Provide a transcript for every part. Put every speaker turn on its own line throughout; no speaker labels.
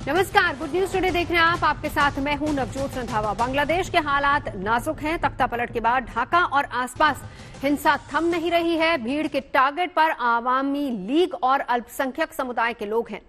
नमस्कार, good news today देख रहे हैं आप। आपके साथ मैं हूं नवजोत रंधावा। बांग्लादेश के हालात नाजुक हैं। तख्ता पलट के बाद ढाका और आसपास हिंसा थम नहीं रही है। भीड़ के टारगेट पर आवामी लीग और अल्पसंख्यक समुदाय के लोग हैं।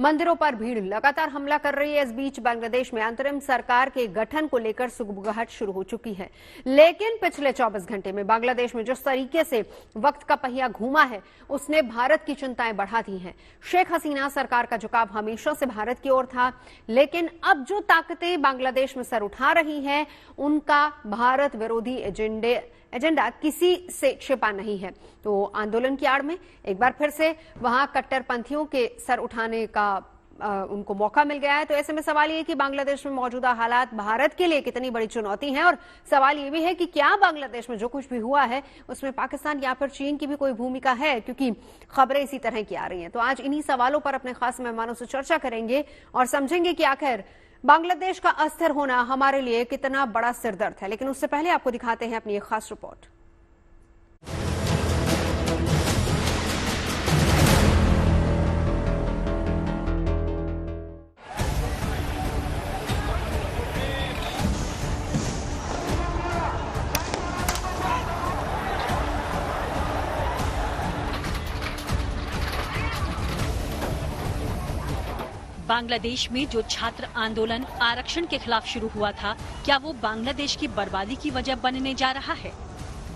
मंदिरों पर भीड़ लगातार हमला कर रही है। इस बीच बांग्लादेश में अंतरिम सरकार के गठन को लेकर सुगबुगाहट शुरू हो चुकी है, लेकिन पिछले 24 घंटे में बांग्लादेश में जिस तरीके से वक्त का पहिया घूमा है, उसने भारत की चिंताएं बढ़ा दी हैं। शेख हसीना सरकार का झुकाव हमेशा से भारत की ओर था, लेकिन अब जो ताकतें बांग्लादेश में सर उठा रही हैं, उनका भारत विरोधी एजेंडा किसी से छिपा नहीं है। तो आंदोलन की आड़ में एक बार फिर से वहां कट्टरपंथियों के सर उठाने का उनको मौका मिल गया है। तो ऐसे में सवाल ये कि बांग्लादेश में मौजूदा हालात भारत के लिए कितनी बड़ी चुनौती हैं, और सवाल ये भी है कि क्या बांग्लादेश में जो कुछ भी हुआ है उसमें पाकिस्तान या फिर चीन की भी कोई भूमिका है, क्योंकि खबरें इसी तरह की आ रही हैं। तो आज इन्हीं सवालों पर अपने खास मेहमानों से चर्चा करेंगे और समझेंगे कि आखिर बांग्लादेश का अस्थिर होना हमारे लिए कितना बड़ा सिरदर्द है। लेकिन उससे पहले आपको दिखाते हैं अपनी एक खास रिपोर्ट।
बांग्लादेश में जो छात्र आंदोलन आरक्षण के खिलाफ शुरू हुआ था, क्या वो बांग्लादेश की बर्बादी की वजह बनने जा रहा है?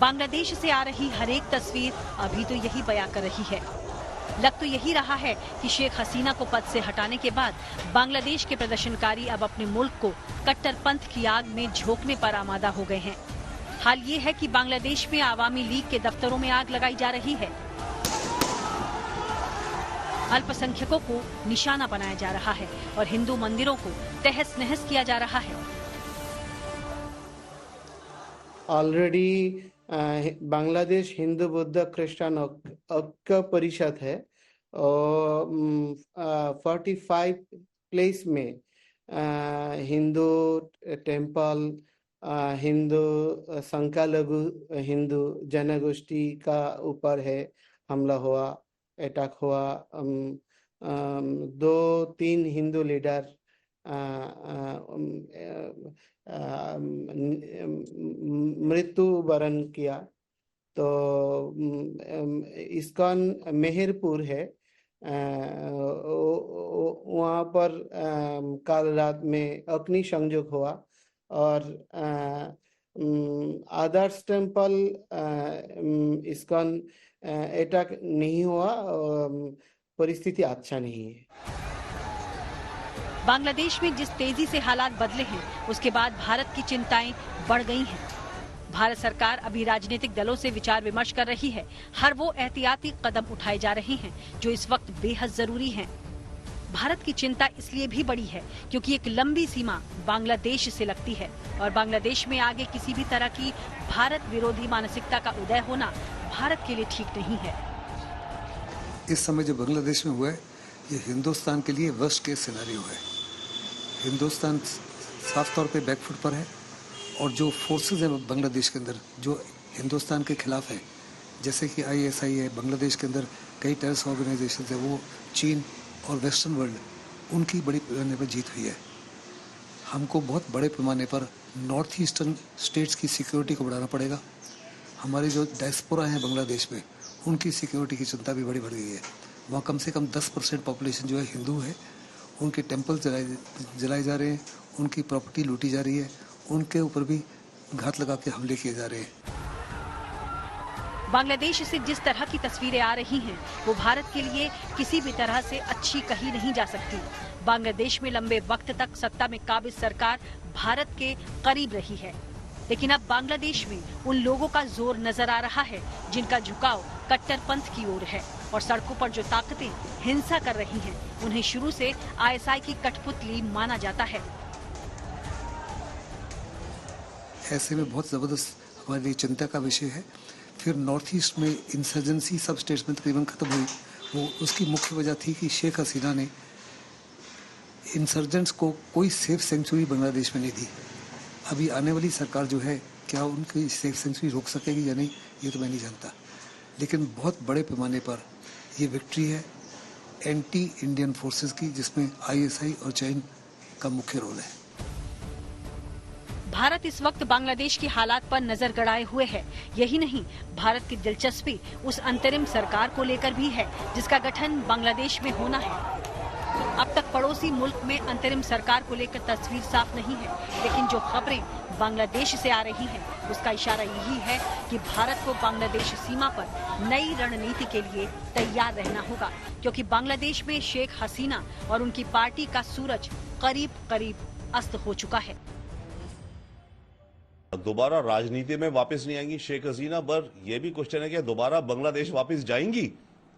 बांग्लादेश से आ रही हर एक तस्वीर अभी तो यही बयां कर रही है। लग तो यही रहा है कि शेख हसीना को पद से हटाने के बाद बांग्लादेश के प्रदर्शनकारी अब अपने मुल्क को कट्टरपंथ की आग में झोंकने पर आमादा हो गए हैं। हाल ये है कि बांग्लादेश में आवामी लीग के दफ्तरों में आग लगाई जा रही है। अल्पसंख्यकों को निशाना बनाया जा रहा है और हिंदू मंदिरों को तहस नहस किया जा रहा है।
ऑलरेडी बांग्लादेश हिंदू बुद्ध क्रिश्चियन ऐक्य परिषद है और 45 प्लेस में हिंदू टेम्पल, हिंदू संख्यालघु हिंदू जनगोष्ठी का ऊपर है हमला हुआ, अटैक हुआ। 2-3 हिंदू लीडर मृत्यु वरण किया। तो इस्कॉन मेहरपुर है, वहाँ पर कल रात में अग्नि संयोग हुआ और आदर्श टेम्पल इस्कॉन अटैक नहीं हुआ। परिस्थिति अच्छा नहीं है।
बांग्लादेश में जिस तेजी से हालात बदले हैं, उसके बाद भारत की चिंताएं बढ़ गई हैं। भारत सरकार अभी राजनीतिक दलों से विचार विमर्श कर रही है। हर वो एहतियाती कदम उठाए जा रहे हैं जो इस वक्त बेहद जरूरी हैं। भारत की चिंता इसलिए भी बड़ी है क्योंकि एक लंबी सीमा बांग्लादेश से लगती है और बांग्लादेश में आगे किसी भी तरह की भारत विरोधी मानसिकता का उदय होना भारत के लिए ठीक नहीं है।
इस समय जो बांग्लादेश में हुआ है, ये हिंदुस्तान के लिए वर्स्ट केस सिनेरियो है। हिंदुस्तान साफ तौर पे बैकफुट पर है और जो फोर्सेस हैं बांग्लादेश के अंदर जो हिंदुस्तान के खिलाफ है, जैसे कि ISI है, बांग्लादेश के अंदर कई टेररिस्ट ऑर्गेनाइजेशन है, वो चीन और वेस्टर्न वर्ल्ड, उनकी बड़ी पैमाने पर जीत हुई है। हमको बहुत बड़े पैमाने पर नॉर्थ ईस्टर्न स्टेट्स की सिक्योरिटी को बढ़ाना पड़ेगा। हमारे जो डायस्पोरा हैं बांग्लादेश में, उनकी सिक्योरिटी की चिंता भी बड़ी बढ़ गई है। वहाँ कम से कम 10% पॉपुलेशन जो है हिंदू है। उनके टेम्पल जलाए जा रहे हैं, उनकी प्रॉपर्टी लूटी जा रही है, उनके ऊपर भी घात लगा के हमले किए जा रहे हैं।
बांग्लादेश से जिस तरह की तस्वीरें आ रही हैं, वो भारत के लिए किसी भी तरह से अच्छी कही नहीं जा सकती। बांग्लादेश में लंबे वक्त तक सत्ता में काबिज सरकार भारत के करीब रही है, लेकिन अब बांग्लादेश में उन लोगों का जोर नजर आ रहा है जिनका झुकाव कट्टरपंथ की ओर है और सड़कों पर जो ताकतें हिंसा कर रही हैं, उन्हें शुरू से ISI की कठपुतली माना जाता है।
ऐसे में बहुत जबरदस्त हमारे लिए चिंता का विषय है। फिर नॉर्थ ईस्ट में इंसर्जेंसी सब स्टेट्स में तकरीबन खत्म हुई। वो उसकी मुख्य वजह थी कि शेख हसीना ने इंसर्जेंट्स को कोई सेफ सेंचुरी बांग्लादेश में नहीं दी। अभी आने वाली सरकार जो है, क्या उनकी सेफ सेंचुरी रोक सकेगी या नहीं, ये तो मैं नहीं जानता, लेकिन बहुत बड़े पैमाने पर ये विक्ट्री है। एंटी इंडियन फोर्सेस की, जिसमें ISI और चीन का मुख्य रोल है।
भारत इस वक्त बांग्लादेश की हालात पर नजर गड़ाए हुए है। यही नहीं, भारत की दिलचस्पी उस अंतरिम सरकार को लेकर भी है जिसका गठन बांग्लादेश में होना है। अब तक पड़ोसी मुल्क में अंतरिम सरकार को लेकर तस्वीर साफ नहीं है, लेकिन जो खबरें बांग्लादेश से आ रही हैं, उसका इशारा यही है कि भारत को बांग्लादेश सीमा पर नई रणनीति के लिए तैयार रहना होगा, क्योंकि बांग्लादेश में शेख हसीना और उनकी पार्टी का सूरज करीब करीब अस्त हो चुका है।
दोबारा राजनीति में वापस नहीं आएंगी शेख हसीना, पर यह भी क्वेश्चन है कि दोबारा बांग्लादेश वापस जाएंगी।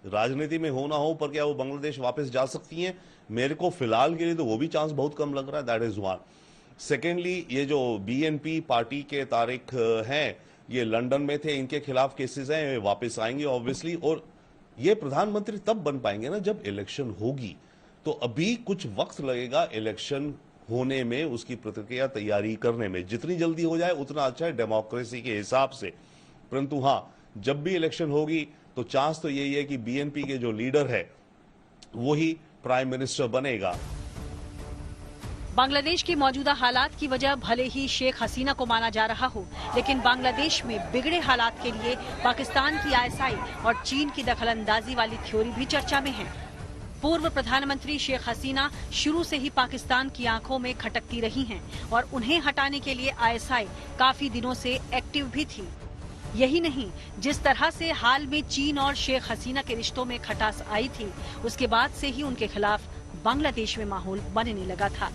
राजनीति में हो ना हो, पर क्या वो बांग्लादेश वापस जा सकती हैं? मेरे को फिलहाल के लिए तो वो भी चांस बहुत कम लग रहा है। That is one. सेकेंडली, ये जो BNP पार्टी के तारिक हैं, ये लंदन में थे, इनके खिलाफ केसेस हैं, ये वापस आएंगे ऑब्वियसली। और ये प्रधानमंत्री तब बन पाएंगे ना जब इलेक्शन होगी। तो अभी कुछ वक्त लगेगा इलेक्शन होने में, उसकी प्रतिक्रिया तैयारी करने में। जितनी जल्दी हो जाए उतना अच्छा है डेमोक्रेसी के हिसाब से। परंतु हाँ, जब भी इलेक्शन होगी तो चांस तो यही है कि BNP के जो लीडर है वही प्राइम मिनिस्टर बनेगा।
बांग्लादेश के मौजूदा हालात की वजह भले ही शेख हसीना को माना जा रहा हो, लेकिन बांग्लादेश में बिगड़े हालात के लिए पाकिस्तान की ISI और चीन की दखलंदाजी वाली थ्योरी भी चर्चा में है। पूर्व प्रधानमंत्री शेख हसीना शुरू से ही पाकिस्तान की आंखों में खटकती रही हैं और उन्हें हटाने के लिए ISI काफी दिनों से एक्टिव भी थी। यही नहीं, जिस तरह से हाल में चीन और शेख हसीना के रिश्तों में खटास आई थी, उसके बाद से ही उनके खिलाफ बांग्लादेश में माहौल बनने लगा था।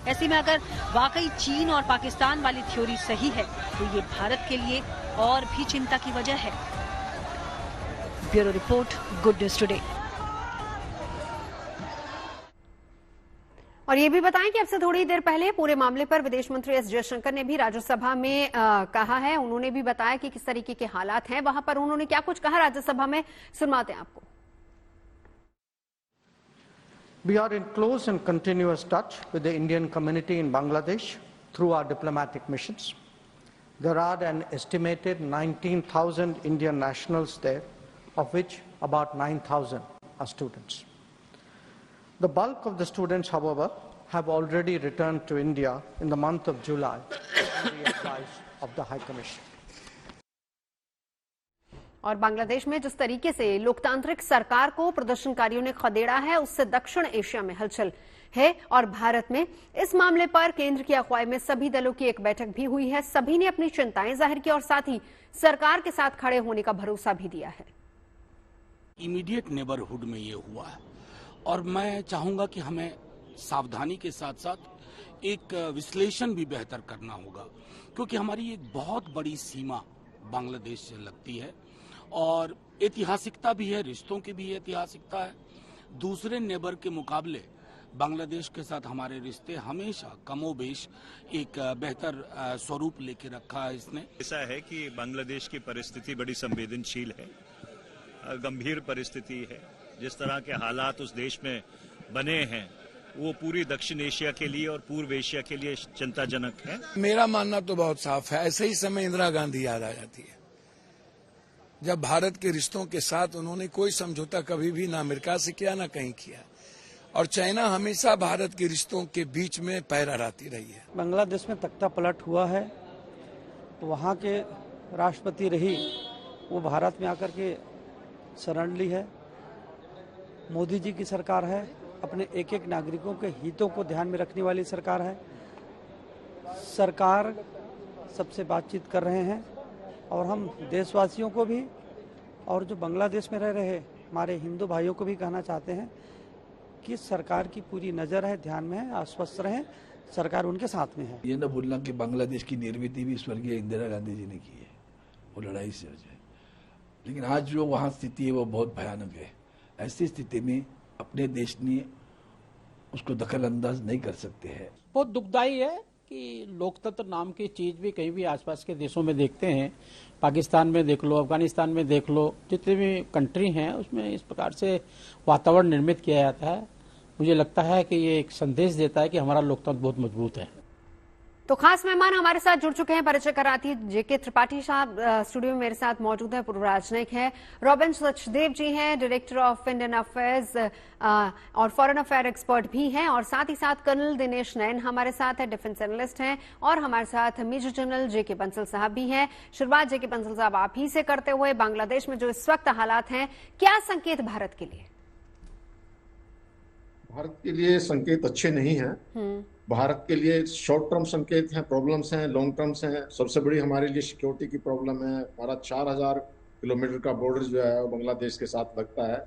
ऐसे में अगर वाकई चीन और पाकिस्तान वाली थ्योरी सही है तो ये भारत के लिए और भी चिंता की वजह है। Bureau report, good news today.
और ये भी बताएं कि अब से थोड़ी देर पहले पूरे मामले पर विदेश मंत्री एस जयशंकर ने भी राज्यसभा में कहा है। उन्होंने भी बताया कि किस तरीके के हालात हैं वहां पर। उन्होंने क्या कुछ कहा राज्यसभा में, सुनवाते हैं आपको।
We are in close and continuous touch with the Indian community in Bangladesh through our diplomatic missions. There are an estimated 19,000 Indian nationals there, of which about 9,000 are students. The bulk of the students, however, have already returned to India in the month of July on the advice of the High Commission.
और बांग्लादेश में जिस तरीके से लोकतांत्रिक सरकार को प्रदर्शनकारियों ने खदेड़ा है, उससे दक्षिण एशिया में हलचल है। और भारत में इस मामले पर केंद्र की अगुवाई में सभी दलों की एक बैठक भी हुई है। सभी ने अपनी चिंताएं जाहिर की और साथ ही सरकार के साथ खड़े होने का भरोसा भी दिया है।
इमीडिएट नेबरहुड में ये हुआ है और मैं चाहूंगा कि हमें सावधानी के साथ साथ एक विश्लेषण भी बेहतर करना होगा, क्योंकि हमारी एक बहुत बड़ी सीमा बांग्लादेश से लगती है और ऐतिहासिकता भी है, रिश्तों की भी ऐतिहासिकता है। दूसरे नेबर के मुकाबले बांग्लादेश के साथ हमारे रिश्ते हमेशा कमोबेश एक बेहतर स्वरूप लेके रखा है इसने।
ऐसा है कि बांग्लादेश की परिस्थिति बड़ी संवेदनशील है, गंभीर परिस्थिति है। जिस तरह के हालात उस देश में बने हैं वो पूरी दक्षिण एशिया के लिए और पूर्व एशिया के लिए चिंताजनक है।
मेरा मानना तो बहुत साफ है। ऐसे ही समय इंदिरा गांधी याद आ जाती है, जब भारत के रिश्तों के साथ उन्होंने कोई समझौता कभी भी ना अमेरिका से किया ना कहीं किया, और चाइना हमेशा भारत के रिश्तों के बीच में पैर अड़ाती रही है।
बांग्लादेश में तख्ता पलट हुआ है, वहाँ के राष्ट्रपति रही वो भारत में आकर के शरण ली है। मोदी जी की सरकार है, अपने एक एक नागरिकों के हितों को ध्यान में रखने वाली सरकार है। सरकार सबसे बातचीत कर रहे हैं और हम देशवासियों को भी और जो बांग्लादेश में रह रहे हमारे हिंदू भाइयों को भी कहना चाहते हैं कि सरकार की पूरी नज़र है, ध्यान में है, आश्वस्त रहें, सरकार उनके साथ में है।
ये न भूलना कि बांग्लादेश की निर्मित भी स्वर्गीय इंदिरा गांधी जी ने की है, वो लड़ाई से है। लेकिन आज जो वहाँ स्थिति है वो बहुत भयानक है। ऐसी स्थिति में अपने देश ने उसको दखल अंदाज नहीं कर सकते हैं।
बहुत दुखदायी है कि लोकतंत्र नाम की चीज भी कहीं भी आसपास के देशों में देखते हैं, पाकिस्तान में देख लो, अफगानिस्तान में देख लो, जितने भी कंट्री हैं उसमें इस प्रकार से वातावरण निर्मित किया जाता है। मुझे लगता है कि ये एक संदेश देता है कि हमारा लोकतंत्र बहुत मजबूत है।
तो खास मेहमान हमारे साथ जुड़ चुके हैं, परिचय कराती है जेके त्रिपाठी साहब स्टूडियो में मेरे साथ मौजूद है, पूर्व राजनयिक हैं। रॉबिन सचदेव जी हैं, डायरेक्टर ऑफ इंडियन अफेयर्स और फॉरेन अफेयर एक्सपर्ट भी हैं, और साथ ही साथ कर्नल दिनेश नैन हमारे साथ है, डिफेंस एनालिस्ट हैं, और हमारे साथ मेजर जनरल जेके बंसल साहब भी हैं। शुरुआत जेके बंसल साहब आप ही से करते हुए, बांग्लादेश में जो इस वक्त हालात हैं, क्या संकेत भारत के लिए?
भारत के लिए संकेत अच्छे नहीं हैं। भारत के लिए शॉर्ट टर्म संकेत हैं, प्रॉब्लम्स हैं, लॉन्ग टर्म्स हैं। सबसे बड़ी हमारे लिए सिक्योरिटी की प्रॉब्लम है। हमारा 4000 किलोमीटर का बॉर्डर जो है वो बांग्लादेश के साथ लगता है,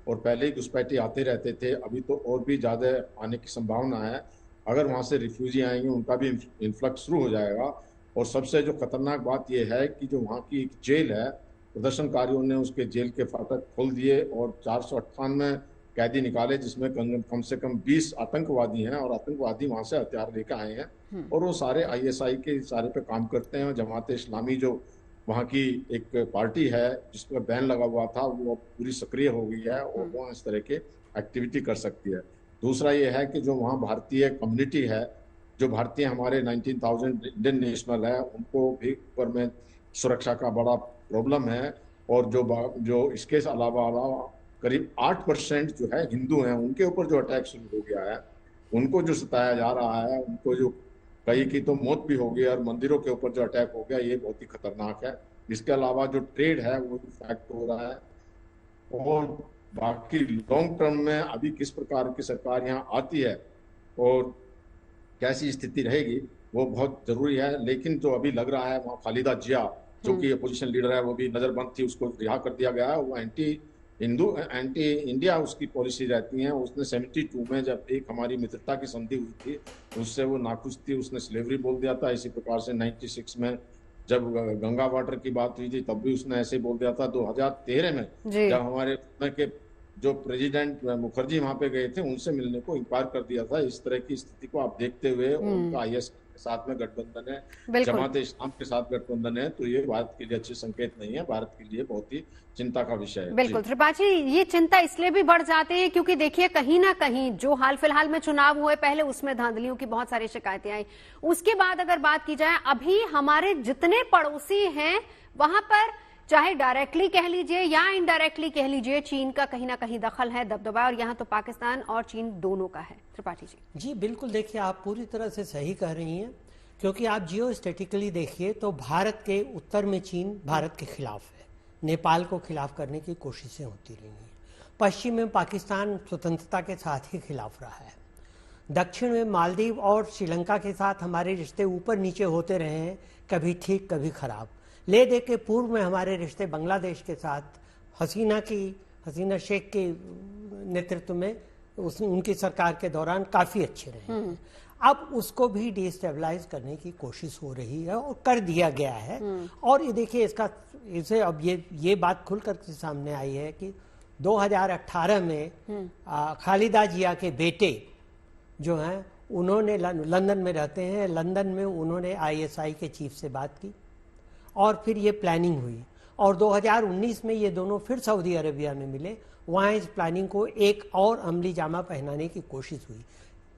और पहले ही घुसपैठी आते रहते थे, अभी तो और भी ज्यादा आने की संभावना है। अगर वहां से रिफ्यूजी आएंगे उनका भी इन्फ्लक्स शुरू हो जाएगा। और सबसे जो खतरनाक बात यह है कि जो वहाँ की एक जेल है, प्रदर्शनकारियों ने उसके जेल के फाटक खोल दिए और 498 कैदी निकाले, जिसमें कम से कम 20 आतंकवादी हैं, और आतंकवादी वहां से हथियार लेकर आए हैं, और वो सारे ISI के इशारे पे काम करते हैं। जमात इस्लामी जो वहाँ की एक पार्टी है जिस पर बैन लगा हुआ था, वो पूरी सक्रिय हो गई है और वो इस तरह के एक्टिविटी कर सकती है। दूसरा ये है कि जो वहाँ भारतीय कम्युनिटी है, जो भारतीय हमारे 19,000 इंडियन नेशनल है, उनको भी ऊपर में सुरक्षा का बड़ा प्रॉब्लम है। और जो इसके अलावा करीब 8% जो है हिंदू हैं, उनके ऊपर जो अटैक शुरू हो गया है, उनको जो सताया जा रहा है, उनको जो कई की तो मौत भी हो गई, और मंदिरों के ऊपर जो अटैक हो गया, ये बहुत ही खतरनाक है। इसके अलावा जो ट्रेड है वो इफेक्ट हो रहा है। और बाकी लॉन्ग टर्म में अभी किस प्रकार की सरकार यहाँ आती है और कैसी स्थिति रहेगी, वो बहुत जरूरी है। लेकिन जो अभी लग रहा है, वहाँ खालिदा जिया जो कि अपोजिशन लीडर है, वो भी नजरबंद थी, उसको रिहा कर दिया गया है। वो एंटी इंडिया उसकी पॉलिसी रहती है। उसने 72 में जब एक हमारी मित्रता की संधि हुई थी, उससे वो नाखुश थी, उसने स्लेवरी बोल दिया था। इसी प्रकार से 96 में जब गंगा वाटर की बात हुई थी, तब भी उसने ऐसे बोल दिया था। 2013 में जब हमारे के जो प्रेसिडेंट मुखर्जी वहां पे गए थे, उनसे मिलने को इनकार कर दिया था। इस तरह की स्थिति को आप देखते हुए, उनका IS के साथ में गठबंधन है, जमात इस्लाम के साथ गठबंधन है, तो ये भारत के लिए अच्छे संकेत नहीं है, भारत के लिए बहुत ही चिंता का विषय है।
बिल्कुल त्रिपाठी, ये चिंता इसलिए भी बढ़ जाती है क्योंकि देखिए, कहीं ना कहीं जो हाल फिलहाल में चुनाव हुए, पहले उसमें धांधलियों की बहुत सारी शिकायतें आई। उसके बाद अगर बात की जाए, अभी हमारे जितने पड़ोसी हैं वहां पर, चाहे डायरेक्टली कह लीजिए या इनडायरेक्टली कह लीजिए, चीन का कहीं ना कहीं दखल है, दबदबा, और यहाँ तो पाकिस्तान और चीन दोनों का है। त्रिपाठी
जी बिल्कुल, देखिए आप पूरी तरह से सही कह रही हैं, क्योंकि आप जियो स्टैटिकली देखिए तो भारत के उत्तर में चीन भारत के खिलाफ है, नेपाल को खिलाफ करने की कोशिशें होती रही हैं। पश्चिम में पाकिस्तान स्वतंत्रता के साथ ही खिलाफ रहा है। दक्षिण में मालदीव और श्रीलंका के साथ हमारे रिश्ते ऊपर नीचे होते रहे हैं, कभी ठीक कभी खराब। ले दे के पूर्व में हमारे रिश्ते बांग्लादेश के साथ हसीना शेख के नेतृत्व में उनकी सरकार के दौरान काफी अच्छे रहे हैं। अब उसको भी डिस्टेबलाइज करने की कोशिश हो रही है और कर दिया गया है। और ये देखिए, इसे अब ये बात खुलकर सामने आई है कि 2018 में खालिदा जिया के बेटे जो हैं, उन्होंने लंदन में रहते हैं, लंदन में उन्होंने ISI के चीफ से बात की और फिर ये प्लानिंग हुई, और 2019 में ये दोनों फिर सऊदी अरेबिया में मिले। वहाँ इस प्लानिंग को एक और अमली जामा पहनाने की कोशिश हुई।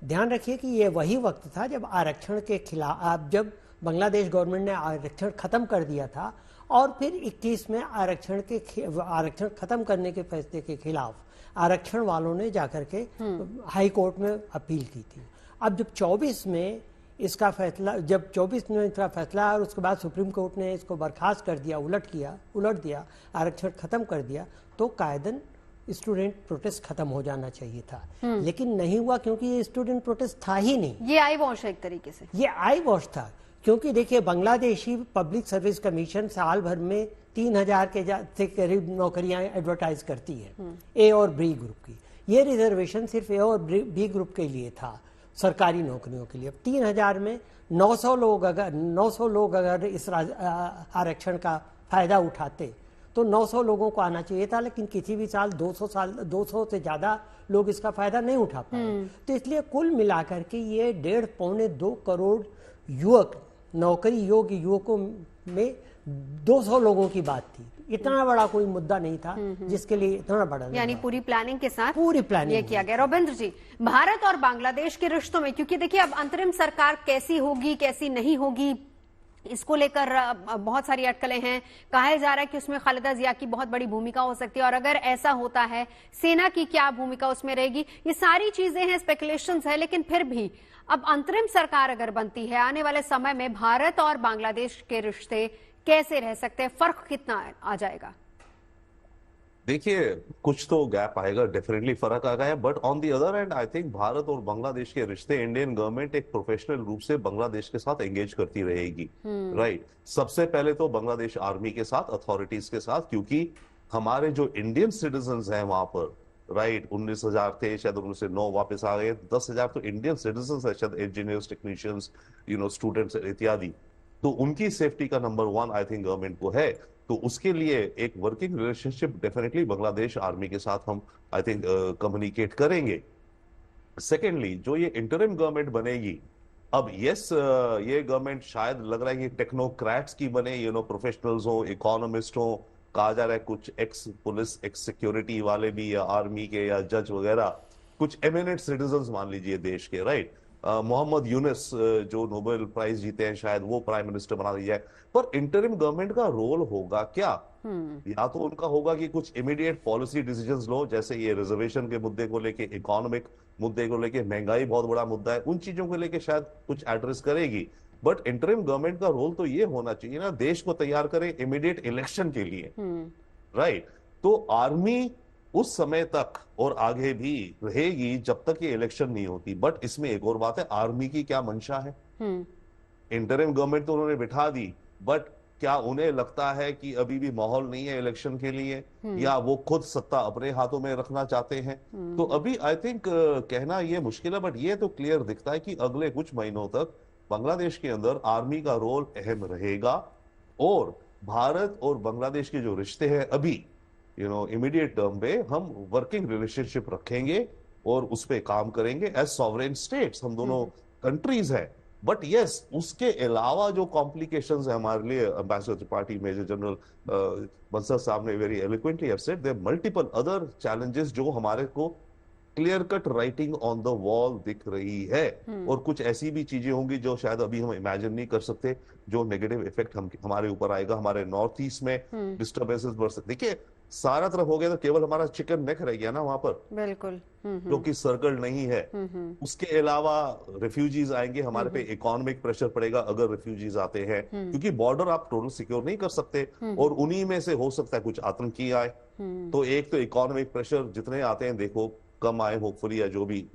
ध्यान रखिए कि ये वही वक्त था जब आरक्षण के खिलाफ, जब बांग्लादेश गवर्नमेंट ने आरक्षण खत्म कर दिया था, और फिर 21 में आरक्षण खत्म करने के फैसले के खिलाफ आरक्षण वालों ने जाकर के हाई कोर्ट में अपील की थी। अब जब 24 में इसका फैसला और उसके बाद सुप्रीम कोर्ट ने इसको बर्खास्त कर दिया, उलट दिया, आरक्षण खत्म कर दिया, तो कायदन स्टूडेंट प्रोटेस्ट खत्म हो जाना चाहिए था। लेकिन नहीं हुआ, क्योंकि ये स्टूडेंट प्रोटेस्ट था ही नहीं।
ये आई वॉश है एक तरीके से,
ये आई वॉश था। क्योंकि देखिए, बांग्लादेशी पब्लिक सर्विस कमीशन साल भर में 3000 से करीब नौकरियां एडवर्टाइज करती है A और B ग्रुप की। ये रिजर्वेशन सिर्फ A और B ग्रुप के लिए था, सरकारी नौकरियों के लिए। 3000 में 900 लोग अगर इस आरक्षण का फायदा उठाते तो 900 लोगों को आना चाहिए था, लेकिन किसी भी साल 200 से ज्यादा लोग इसका फायदा नहीं उठा पाए। तो इसलिए कुल मिलाकर के ये 1.5-2 करोड़ युवक, नौकरी योग्य युवकों में 200 लोगों की बात थी, इतना बड़ा कोई मुद्दा नहीं था जिसके लिए इतना बड़ा,
यानी पूरी प्लानिंग के साथ
पूरी प्लानिंग
ये किया गया। रविंद्र जी, भारत और बांग्लादेश के रिश्तों में, क्योंकि देखिए अब अंतरिम सरकार कैसी होगी कैसी नहीं होगी, इसको लेकर बहुत सारी अटकलें हैं। कहा जा रहा है कि उसमें खालिदा जिया की बहुत बड़ी भूमिका हो सकती है, और अगर ऐसा होता है सेना की क्या भूमिका उसमें रहेगी, ये सारी चीजें हैं, स्पेकुलेशंस है। लेकिन फिर भी अब अंतरिम सरकार अगर बनती है, आने वाले समय में भारत और बांग्लादेश के रिश्ते कैसे रह सकते हैं, फर्क कितना आ जाएगा?
देखिए, कुछ तो गैप आएगा, डेफिनेटली फर्क आ गया, but on the other and I think Bharat और बांग्लादेश के रिश्ते, इंडियन गवर्नमेंट एक प्रोफेशनल रूप से बांग्लादेश के साथ एंगेज करती रहेगी, राइट। सबसे पहले तो बांग्लादेश आर्मी के साथ, अथॉरिटीज के साथ, क्योंकि हमारे जो इंडियन सिटीजन हैं वहां पर, राइट, 19,000 थे, शायद 1909 वापस आ गए, 10,000 तो इंडियन सिटीजन है, शायद इंजीनियर्स, टेक्नीशियंस, स्टूडेंट्स इत्यादि। तो उनकी सेफ्टी का नंबर 1 आई थिंक गवर्नमेंट को है। तो उसके लिए एक working relationship definitely Bangladesh army के साथ हम आई थिंक कम्युनिकेट करेंगे। सेकेंडली, जो ये इंटरिम गवर्नमेंट बनेगी, अब यस ये गवर्नमेंट शायद लग रहा है कि टेक्नोक्रेट्स की बने, प्रोफेशनल्स हो, इकोनॉमिस्ट हो, कहा जा रहा है कुछ एक्स पुलिस, एक्स सिक्योरिटी वाले भी, या आर्मी के, या जज वगैरह, कुछ एमिनेंट सिटीजन मान लीजिए देश के, राइट। मोहम्मद यूनुस जो नोबेल प्राइज जीते हैं, शायद वो प्राइम मिनिस्टर बना दिया है। पर इंटरिम गवर्नमेंट का रोल होगा क्या? या तो उनका होगा कि कुछ इमीडिएट पॉलिसी डिसीजंस लो, जैसे ये रिजर्वेशन के मुद्दे को लेके, इकोनॉमिक मुद्दे को लेके, महंगाई बहुत बड़ा मुद्दा है, उन चीजों को लेके शायद कुछ एड्रेस करेगी। बट इंटरिम गवर्नमेंट का रोल तो ये होना चाहिए ना, देश को तैयार करें इमीडिएट इलेक्शन के लिए, राइट। तो आर्मी उस समय तक और आगे भी रहेगी जब तक ये इलेक्शन नहीं होती। बट इसमें एक और बात है, आर्मी की क्या मंशा है? इंटरिम गवर्नमेंट तो उन्होंने बिठा दी, बट क्या उन्हें लगता है कि अभी भी माहौल नहीं है इलेक्शन के लिए, या वो खुद सत्ता अपने हाथों में रखना चाहते हैं? तो अभी आई थिंक कहना ये मुश्किल है, बट ये तो क्लियर दिखता है कि अगले कुछ महीनों तक बांग्लादेश के अंदर आर्मी का रोल अहम रहेगा। और भारत और बांग्लादेश के जो रिश्ते हैं अभी इमीडिएट टर्म पे, हम वर्किंग रिलेशनशिप रखेंगे और उस पे काम करेंगे एज सॉवरेन स्टेट्स, हम दोनों कंट्रीज हैं। बट यस, उसके अलावा जो कॉम्प्लिकेशंस है हमारे लिए, ambassador Tripathi, major general Bansal साहब ने very eloquently have said, there multiple other challenges जो हमारे को clear cut writing on the wall दिख रही है। और कुछ ऐसी भी चीजें होंगी जो शायद अभी हम इमेजिन नहीं कर सकते, जो नेगेटिव इफेक्ट हमारे ऊपर आएगा, हमारे नॉर्थ ईस्ट में डिस्टर्बेंसेस बढ़ सकते। देखिए, सारा तरफ हो गया तो केवल हमारा चिकन नेक रह गया ना वहां पर,
बिल्कुल,
जो कि सर्कल नहीं है। उसके अलावा रिफ्यूजीज आएंगे, हमारे पे इकोनॉमिक प्रेशर पड़ेगा अगर रिफ्यूजीज आते हैं, क्योंकि बॉर्डर आप टोटल सिक्योर नहीं कर सकते, और उन्हीं में से हो सकता है कुछ आतंकी आए। तो एक तो इकोनॉमिक प्रेशर जितने आते हैं, देखो कम आए होपफुली, या जो भी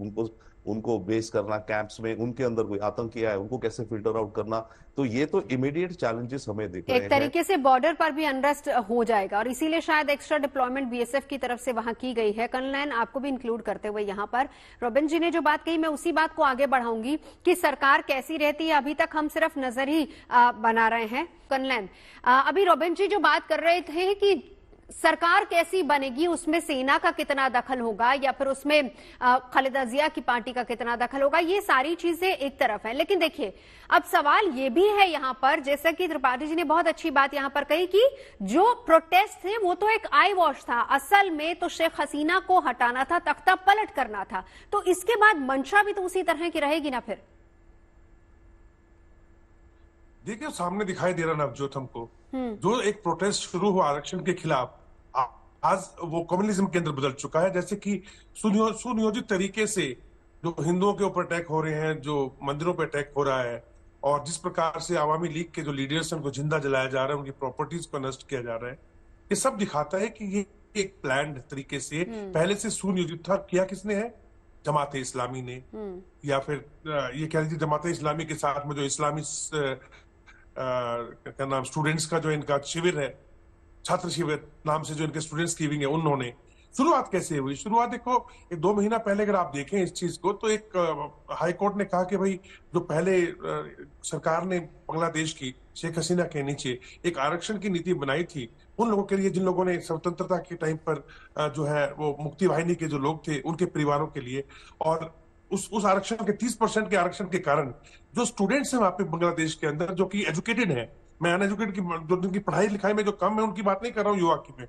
उनको बेस करना कैंप्स में, उनके अंदर कोई आतंकी आए, उनको कैसे फिल्टर आउट करना। तो ये तो इमीडिएट चैलेंजेस हमें दिख रहे हैं।
एक तरीके से बॉर्डर पर भी अनरेस्ट हो जाएगा, और इसीलिए शायद एक्स्ट्रा डिप्लॉयमेंट बीएसएफ की तरफ से वहां की गई है। कर्नल, आपको भी इंक्लूड करते हुए यहाँ पर रॉबिन जी ने जो बात कही, मैं उसी बात को आगे बढ़ाऊंगी कि सरकार कैसी रहती है, अभी तक हम सिर्फ नजर ही बना रहे हैं। कर्नल, अभी रॉबिन जी जो बात कर रहे थे कि सरकार कैसी बनेगी, उसमें सेना का कितना दखल होगा, या फिर उसमें खालिदा जिया की पार्टी का कितना दखल होगा, ये सारी चीजें एक तरफ है। लेकिन देखिए, अब सवाल ये भी है यहाँ पर, जैसा कि त्रिपाठी जी ने बहुत अच्छी बात यहाँ पर कही कि जो प्रोटेस्ट थे वो तो एक आई वॉश था, असल में तो शेख हसीना को हटाना था, तख्ता पलट करना था। तो इसके बाद मंशा भी तो उसी तरह की रहेगी ना फिर?
देखिए, सामने दिखाई दे रहा नवजोत हमको, जो एक प्रोटेस्ट शुरू हुआ आरक्षण के खिलाफ, आज वो कम्युनिज्म के अंदर बदल चुका है। जैसे कि सुनियोजित तरीके से जो हिंदुओं के ऊपर अटैक हो रहे हैं, जो मंदिरों पर अटैक हो रहा है, और जिस प्रकार से आवामी लीग के जो लीडर्स हैं उनको जिंदा जलाया जा रहा है, उनकी प्रॉपर्टीज को नष्ट किया जा रहा है, ये सब दिखाता है कि ये एक प्लान्ड तरीके से पहले से सुनियोजित था। किया किसने है? जमात इस्लामी ने, या फिर ये कह लीजिए जमात इस्लामी के साथ में जो इस्लामी क्या नाम, स्टूडेंट्स का जो इनका शिविर है, छात्र शिविर नाम से जो इनके स्टूडेंट्स की विंग है, उन्होंने शुरुआत कैसे हुई? शुरुआत देखो, 2 महीना पहले अगर आप देखें इस चीज को, तो एक हाई कोर्ट ने कहा कि भाई जो पहले सरकार ने बांग्लादेश की शेख हसीना के नीचे एक आरक्षण की नीति बनाई थी, उन लोगों के लिए जिन लोगों ने स्वतंत्रता के टाइम पर जो है वो मुक्ति वाहिनी के जो लोग थे उनके परिवारों के लिए, और उस आरक्षण के 30% के आरक्षण के कारण जो स्टूडेंट्स हैं वहां पे बांग्लादेश के अंदर, जो कि एजुकेटेड हैं, मैं अनएजुकेटेड की जो जिनकी पढ़ाई लिखाई में जो कम है उनकी बात नहीं कर रहा हूँ, युवा की मैं,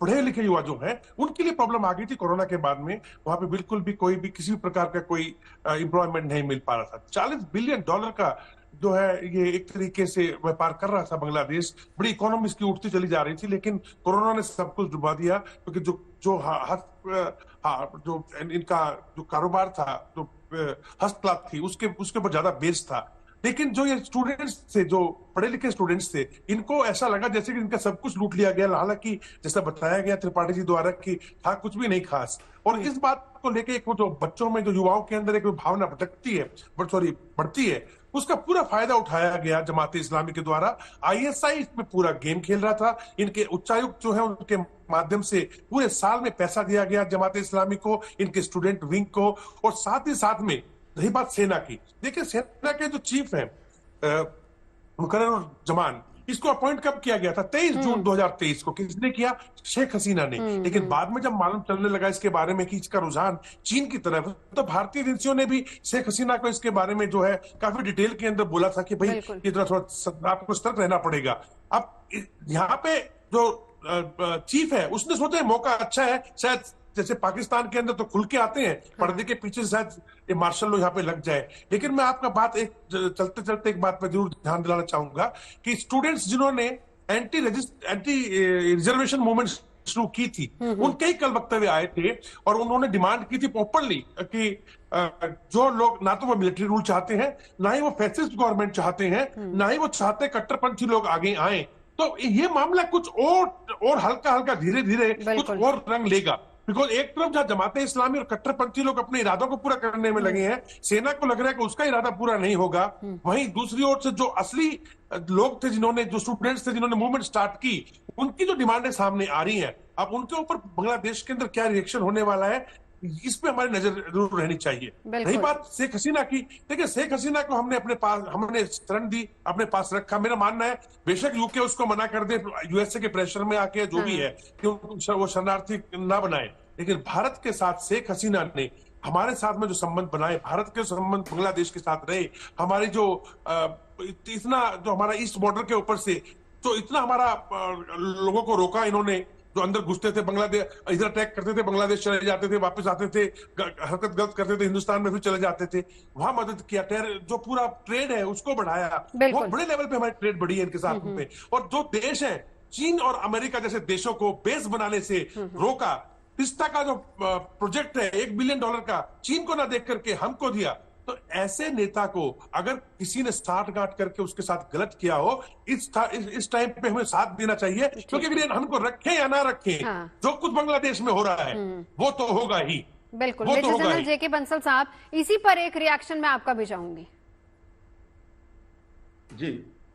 पढ़े लिखे युवा जो हैं उनके लिए प्रॉब्लम आ गई थी कोरोना के बाद में। वहां पे बिल्कुल भी कोई भी किसी भी प्रकार का कोई एम्प्लॉयमेंट नहीं मिल पा रहा था। $40 बिलियन का जो है ये एक तरीके से व्यापार कर रहा था बांग्लादेश, बड़ी इकोनॉमी इसकी उठती चली जा रही थी, लेकिन कोरोना ने सब कुछ डुबा दिया, क्योंकि जो इनका जो कारोबार था, जो हस्तकला थी, उसके ऊपर ज्यादा बेस था। लेकिन जो ये स्टूडेंट्स थे, जो पढ़े लिखे स्टूडेंट्स थे, इनको ऐसा लगा जैसे कि इनका सब कुछ लूट लिया गया। हालांकि जैसा बताया गया त्रिपाठी जी द्वारा कि था कुछ भी नहीं खास। और इस बात को लेके एक जो बच्चों में, जो युवाओं के अंदर एक भावना भटकती है, बढ़ती है, उसका पूरा फायदा उठाया गया जमात इस्लामी के द्वारा। ISI इसमें पूरा गेम खेल रहा था। इनके उच्चायुक्त जो है उनके माध्यम से पूरे साल में पैसा दिया गया जमात इस्लामी को, इनके स्टूडेंट विंग को। और साथ ही साथ में रही बात सेना की, देखिए सेना के जो चीफ हैं मुकर्रर-उज़-ज़मान, इसको अपॉइंट कब किया गया था? 23 जून 2023 को। किसने किया? शेख हसीना ने। लेकिन बाद में जब मालूम चलने लगा इसके बारे में कि इसका रुझान चीन की तरफ, तो भारतीय एजेंसियों ने भी शेख हसीना को इसके बारे में जो है काफी डिटेल के अंदर बोला था कि भाई ये थोड़ा आपको सतर्क रहना पड़ेगा। अब यहाँ पे जो चीफ है उसने सोचा मौका अच्छा है, शायद जैसे पाकिस्तान के अंदर तो खुल के आते हैं, पर्दे के पीछे शायद ये मार्शल लो यहाँ पे लग जाए। लेकिन मैं आपका बात चलते चलते एक बात पे जरूर ध्यान दिलाना चाहूंगा कि स्टूडेंट्स जिन्होंने एंटी रिजर्वेशन मूवमेंट शुरू की थी, उनके ही कल वक्तव्य आए थे और उन्होंने डिमांड की थी ओपनली कि जो लोग ना तो वो मिलिट्री रूल चाहते हैं, ना ही वो फैसिस्ट गवर्नमेंट चाहते हैं, ना ही वो चाहते कट्टरपंथी लोग आगे आए। तो ये मामला कुछ और हल्का हल्का धीरे धीरे कुछ और रंग लेगा। बिकॉज एक तरफ जहां जमाते इस्लामी और कट्टरपंथी लोग अपने इरादों को पूरा करने में लगे हैं, सेना को लग रहा है कि उसका इरादा पूरा नहीं होगा, वहीं दूसरी ओर से जो असली लोग थे, जो स्टूडेंट्स थे, जिन्होंने मूवमेंट स्टार्ट की, उनकी जो डिमांडें सामने आ रही हैं, अब उनके ऊपर बांग्लादेश के अंदर क्या रिएक्शन होने वाला है, इस पे हमारी नजर जरूर रहनी चाहिए। रही बात शेख हसीना की, देखिए शेख हसीना को हमने शरण दी, अपने पास रखा। मेरा मानना है बेशक यूके उसको मना कर दे, USA के प्रेशर में आके जो भी है कि वो शरणार्थी ना बनाए, लेकिन भारत के साथ शेख हसीना ने हमारे साथ में जो संबंध बनाए, भारत के संबंध बांग्लादेश के साथ रहे, हमारी जो इतना जो हमारा ईस्ट बॉर्डर के ऊपर से जो इतना हमारा लोगों को रोका इन्होंने, जो अंदर घुसते थे बांग्लादेश, इधर अटैक करते थे, बांग्लादेश चले जाते थे, वापस आते थे, हरकत गलत करते थे, हिंदुस्तान में फिर चले जाते थे, वहां मदद किया। जो पूरा ट्रेड है उसको बढ़ाया, बहुत बड़े लेवल पे हमारी ट्रेड बढ़ी है इनके साथ में। और जो देश है, चीन और अमेरिका जैसे देशों को बेस बनाने से रोका। पिस्ता का जो प्रोजेक्ट है $1 बिलियन का, चीन को ना देख करके हमको दिया। तो ऐसे नेता को अगर किसी ने साठगांठ करके उसके साथ गलत किया हो, इस टाइम पे हमें साथ देना चाहिए, क्योंकि अगर हमको रखें या ना रखें, जो कुछ बांग्लादेश में हो रहा है वो तो होगा ही।
बिल्कुल। मेजर जनरल JK बंसल साहब, इसी पर एक रिएक्शन मैं आपका भी चाहूंगी।
जी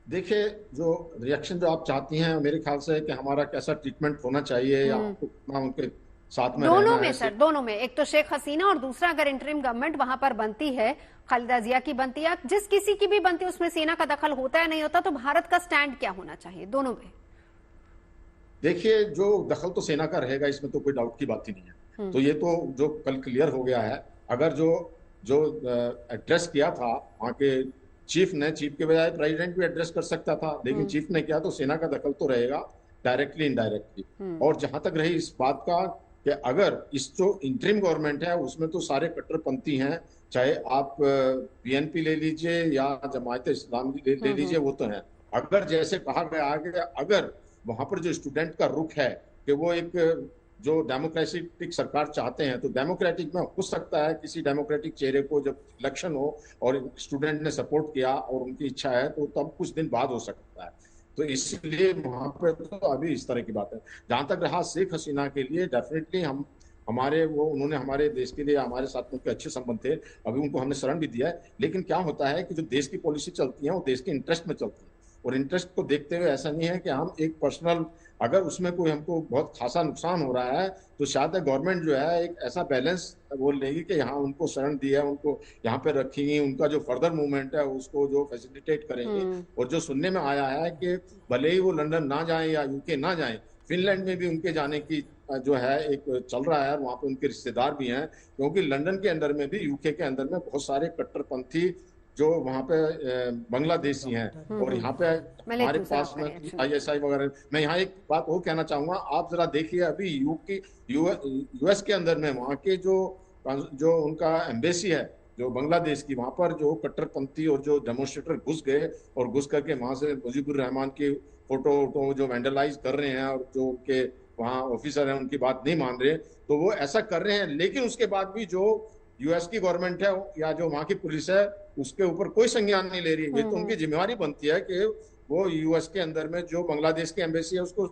देखिए, जो रिएक्शन जो आप चाहती हैं, मेरे ख्याल से कि हमारा कैसा ट्रीटमेंट होना चाहिए या उनके साथ में
दोनों में सर, दोनों में, एक तो शेख हसीना और दूसरा अगर इंटरिम गवर्नमेंट वहां पर बनती है, खालिदा जिया की बनती है, जिस किसी की भी बनती है, उसमें सेना का दखल होता है नहीं होता, तो भारत का स्टैंड क्या होना चाहिए दोनों में?
देखिए, जो दखल तो सेना का रहेगा, इसमें तो कोई डाउट की बात ही नहीं है। तो ये तो जो कल क्लियर हो गया है। अगर जो एड्रेस किया था वहां के चीफ ने, चीफ के बजाय प्रेसिडेंट भी एड्रेस कर सकता था, लेकिन चीफ ने किया, तो सेना का दखल तो रहेगा डायरेक्टली इनडायरेक्टली। और जहां तक रही इस बात का कि अगर इस जो इंटरिम गवर्नमेंट है उसमें तो सारे कट्टरपंथी हैं, चाहे आप BNP ले लीजिए या जमात इस्लामी ले लीजिए, वो तो है। अगर जैसे कहा गया कि अगर वहां पर जो स्टूडेंट का रुख है कि वो एक जो डेमोक्रेटिक सरकार चाहते हैं, तो डेमोक्रेटिक में हो सकता है किसी डेमोक्रेटिक चेहरे को जब इलेक्शन हो और स्टूडेंट ने सपोर्ट किया और उनकी इच्छा है, तो तब कुछ दिन बाद हो सकता है। तो इसलिए वहां पर तो अभी इस तरह की बात है। जहां तक रहा शेख हसीना के लिए, डेफिनेटली उन्होंने हमारे देश के लिए, हमारे साथ उनके अच्छे संबंध थे, अभी उनको हमने शरण भी दिया है। लेकिन क्या होता है कि जो देश की पॉलिसी चलती है वो देश के इंटरेस्ट में चलती है, और इंटरेस्ट को देखते हुए ऐसा नहीं है कि हम एक पर्सनल, अगर उसमें कोई हमको बहुत खासा नुकसान हो रहा है, तो शायद गवर्नमेंट जो है एक ऐसा बैलेंस वो लेगी कि यहाँ उनको शरण दिया, उनको यहाँ पे रखेंगी, उनका जो फर्दर मूवमेंट है उसको जो फैसिलिटेट करेंगे। और जो सुनने में आया है कि भले ही वो लंदन ना जाए या UK ना जाए, फिनलैंड में भी उनके जाने की जो है एक चल रहा है, वहाँ पे उनके रिश्तेदार भी हैं, क्योंकि लंदन के अंदर में भी, UK के अंदर में बहुत सारे कट्टरपंथी जो वहाँ पे बांग्लादेशी हैं और यहाँ पे हमारे पास में ISI वगैरह। मैं यहाँ एक बात वो कहना चाहूंगा, आप जरा देखिए अभी US के अंदर में वहाँ के जो उनका एम्बेसी है जो बांग्लादेश की, वहां पर जो कट्टरपंथी और जो डेमोन्स्ट्रेटर घुस गए और घुस करके वहां से मुजीबुर रहमान की फोटो जो वैंडलाइज कर रहे हैं और जो उनके वहाँ ऑफिसर हैं उनकी बात नहीं मान रहे, तो वो ऐसा कर रहे हैं। लेकिन उसके बाद भी जो US की गवर्नमेंट है या जो वहाँ की पुलिस है उसके ऊपर कोई संज्ञान नहीं ले रही है। ये तो उनकी जिम्मेवारी बनती है कि वो US के अंदर में जो बांग्लादेश की एम्बेसी है उसको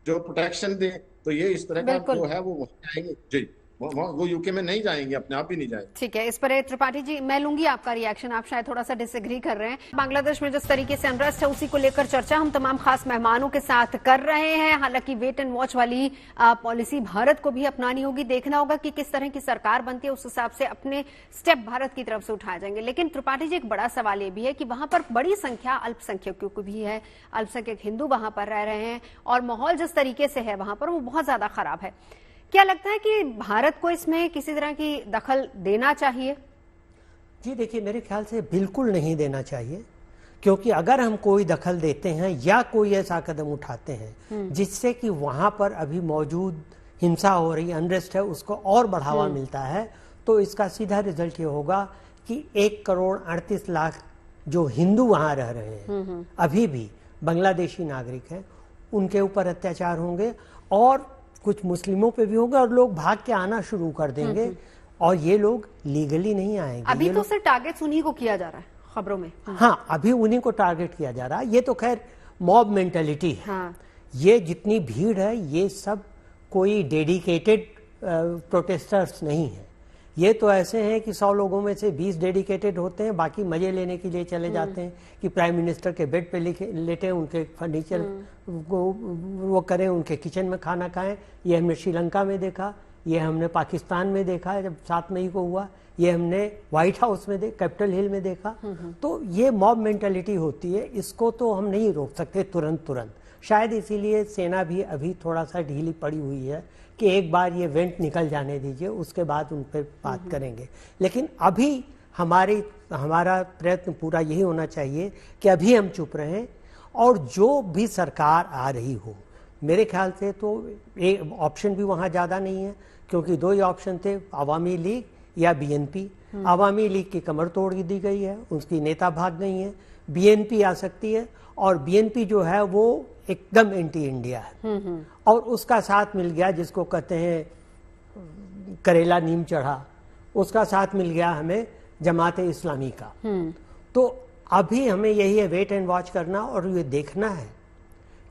जो प्रोटेक्शन दे। तो ये इस तरह का जो है वो जाएंगे जी, वो UK में नहीं जाएंगे, अपने आप ही नहीं जाएंगे।
ठीक है, इस पर त्रिपाठी जी मैं लूंगी आपका रिएक्शन। आप शायद थोड़ा सा डिसएग्री कर रहे हैं। बांग्लादेश में जिस तरीके से अनरेस्ट है उसी को लेकर चर्चा हम तमाम खास मेहमानों के साथ कर रहे हैं। हालांकि वेट एंड वॉच वाली पॉलिसी भारत को भी अपनानी होगी, देखना होगा कि किस तरह की सरकार बनती है, उस हिसाब से अपने स्टेप भारत की तरफ से उठाए जाएंगे। लेकिन त्रिपाठी जी एक बड़ा सवाल ये भी है कि वहां पर बड़ी संख्या अल्पसंख्यकों की भी है, अल्पसंख्यक हिंदू वहां पर रह रहे हैं और माहौल जिस तरीके से है वहां पर वो बहुत ज्यादा खराब है। क्या लगता है कि भारत को इसमें किसी तरह की दखल देना चाहिए?
जी देखिए, मेरे ख्याल से बिल्कुल नहीं देना चाहिए, क्योंकि अगर हम कोई दखल देते हैं या कोई ऐसा कदम उठाते हैं जिससे कि वहां पर अभी मौजूद हिंसा हो रही, अनरेस्ट है, उसको और बढ़ावा मिलता है, तो इसका सीधा रिजल्ट ये होगा कि 1,38,00,000 जो हिंदू वहां रह रहे हैं अभी भी बांग्लादेशी नागरिक हैं, उनके ऊपर अत्याचार होंगे और कुछ मुस्लिमों पे भी होगा और लोग भाग के आना शुरू कर देंगे और ये लोग लीगली नहीं आएंगे।
अभी तो सिर्फ टारगेट उन्हीं को किया जा रहा है खबरों में।
हाँ, अभी उन्हीं को टारगेट किया जा रहा है। ये तो खैर मॉब मेंटेलिटी है।
हाँ।
ये जितनी भीड़ है ये सब कोई डेडिकेटेड प्रोटेस्टर्स नहीं है। ये तो ऐसे हैं कि 100 लोगों में से 20 डेडिकेटेड होते हैं, बाकी मजे लेने के लिए चले जाते हैं कि प्राइम मिनिस्टर के बेड पे लेटे, उनके फर्नीचर वो करें, उनके किचन में खाना खाएं। ये हमने श्रीलंका में देखा, ये हमने पाकिस्तान में देखा जब 7 मई को हुआ, ये हमने व्हाइट हाउस में कैपिटल हिल में देखा। तो ये मॉब मेंटालिटी होती है, इसको तो हम नहीं रोक सकते तुरंत। शायद इसीलिए सेना भी अभी थोड़ा सा ढीली पड़ी हुई है कि एक बार ये वेंट निकल जाने दीजिए, उसके बाद उन पर बात करेंगे। लेकिन अभी हमारा प्रयत्न पूरा यही होना चाहिए कि अभी हम चुप रहें और जो भी सरकार आ रही हो, मेरे ख्याल से तो एक ऑप्शन भी वहाँ ज़्यादा नहीं है, क्योंकि 2 ही ऑप्शन थे, अवामी लीग या BNP। अवामी लीग की कमर तोड़ दी गई है, उसकी नेता भाग गई है। BNP आ सकती है और BNP जो है वो एकदम एंटी इंडिया है और उसका साथ मिल गया, जिसको कहते हैं करेला नीम चढ़ा, उसका साथ मिल गया हमें जमात इस्लामी का। तो अभी हमें यही है वेट एंड वॉच करना और ये देखना है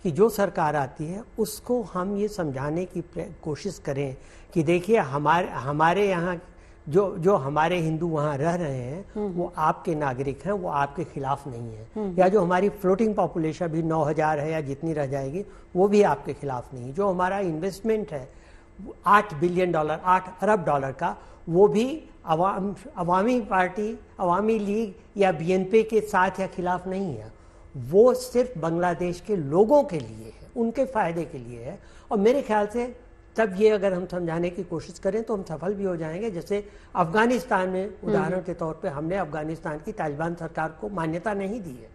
कि जो सरकार आती है उसको हम ये समझाने की कोशिश करें कि देखिए हमारे यहाँ जो हमारे हिंदू वहाँ रह रहे हैं वो आपके नागरिक हैं, वो आपके खिलाफ नहीं है। या जो हमारी फ्लोटिंग पॉपुलेशन भी 9,000 है या जितनी रह जाएगी वो भी आपके खिलाफ नहीं है। जो हमारा इन्वेस्टमेंट है $8 बिलियन, $8 अरब का, वो भी अवामी पार्टी, अवामी लीग या BNP के साथ या खिलाफ नहीं है। वो सिर्फ बांग्लादेश के लोगों के लिए है, उनके फायदे के लिए है। और मेरे ख्याल से तब ये अगर हम समझाने की कोशिश करें तो हम सफल भी हो जाएंगे। जैसे अफगानिस्तान में उदाहरण के तौर पे हमने अफगानिस्तान की तालिबान सरकार को मान्यता नहीं दी है,